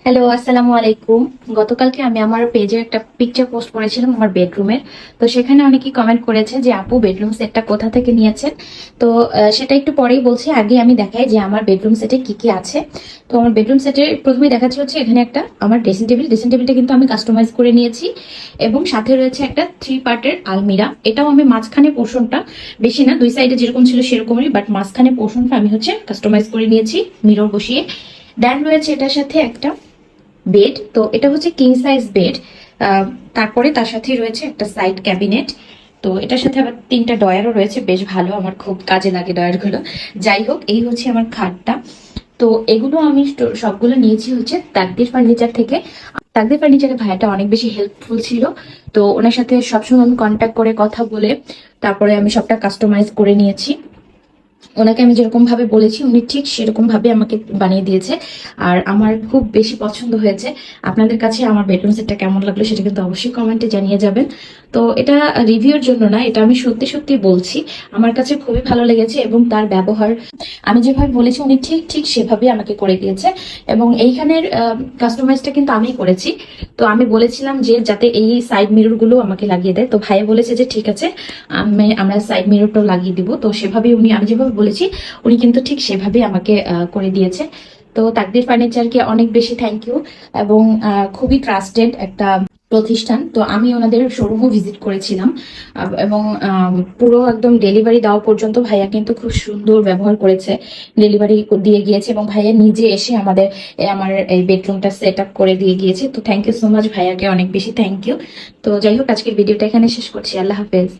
Hello, আসসালামু আলাইকুম। গতকালকে আমি আমার পেজে একটা পিকচার পোস্ট করেছিলাম আমার বেডরুমের। তো সেখানে অনেকেই কমেন্ট করেছে যে আপু বেডরুম সেটটা কোথা থেকে নিয়েছেন। তো সেটা একটু পরেই বলছি, আগে আমি দেখাই যে আমার বেডরুম সেটে কি কি আছে। তো আমার বেডরুম সেটের প্রথমেই দেখাচ্ছি হচ্ছে এখানে একটা আমার ড্রেসিং টেবিলটা কিন্তু আমি কাস্টমাইজ করে নিয়েছি, এবং সাথে রয়েছে একটা 3 পার্টের আলমিরা। এটাও আমি মাঝখানে পোর্শনটা, বেশি না, দুই সাইডে যেরকম ছিল সেরকমই, বাট মাঝখানে পোর্শনটা আমি হচ্ছে কাস্টমাইজ করে নিয়েছি মিরর বসিয়ে। দেন রয়েছে এটার সাথে একটা বেড। তো এটা হচ্ছে কিং সাইজ বেড। তারপরে তার সাথে রয়েছে একটা সাইড ক্যাবিনেট। তো এটার সাথে আবার 3টা ডয়ারও রয়েছে, বেশ ভালো, আমার খুব কাজে লাগে ডয়ারগুলো। যাই হোক, এই হচ্ছে আমার খাটটা। তো এগুলো আমি সবগুলো নিয়েছি হচ্ছে তাকদির ফার্নিচার থেকে। তাকদির ফার্নিচারের ভাইয়াটা অনেক বেশি হেল্পফুল ছিল। তো ওনার সাথে সবসময় আমি কন্ট্যাক্ট করে কথা বলে তারপরে আমি সবটা কাস্টমাইজ করে নিয়েছি। ওনাকে আমি যেরকম ভাবে বলেছি উনি ঠিক সেরকম ভাবে আমাকে বানিয়ে দিয়েছে। আর আমার খুব বেশি পছন্দ হয়েছে। আপনাদের কাছে আমার বেডরুম সেটটা কেমন লাগলো সেটা কিন্তু অবশ্যই কমেন্টে জানিয়ে যাবেন। তো এটা রিভিউর জন্য না, এটা আমি সত্যি সত্যি বলছি। আমার কাছে খুবই ভালো লেগেছে, এবং তার ব্যবহার আমি যেভাবে বলেছি উনি ঠিক ঠিক সেভাবে আমাকে করে দিয়েছে। এবং এইখানের কাস্টমাইজটা কিন্তু আমি করেছি। তো আমি বলেছিলাম যে যাতে এই সাইড মিরর গুলো আমাকে লাগিয়ে দেয়, তো ভাইয়া বলেছে যে ঠিক আছে, আমরা সাইড মিররটাও লাগিয়ে দিব। তো সেভাবে উনি, আমি যেভাবে বলেছি উনি কিন্তু ঠিক সেভাবে আমাকে করে দিয়েছে। তো তাকদির ফার্নিচারকে অনেক বেশি থ্যাংক ইউ। এবং খুবই ট্রাস্টেড একটা প্রতিষ্ঠান। তো আমি ওনাদের শোরুমও ভিজিট করেছিলাম, এবং পুরো একদম ডেলিভারি দেওয়া পর্যন্ত ভাইয়া কিন্তু খুব সুন্দর ব্যবহার করেছে। ডেলিভারি দিয়ে গিয়েছে, এবং ভাইয়া নিজে এসে আমার এই বেডরুমটা সেট আপ করে দিয়ে গিয়েছে। তো থ্যাংক ইউ সো মাচ ভাইয়াকে, অনেক বেশি থ্যাংক ইউ। তো যাই হোক, আজকের ভিডিওটা এখানে শেষ করছি। আল্লাহ হাফেজ।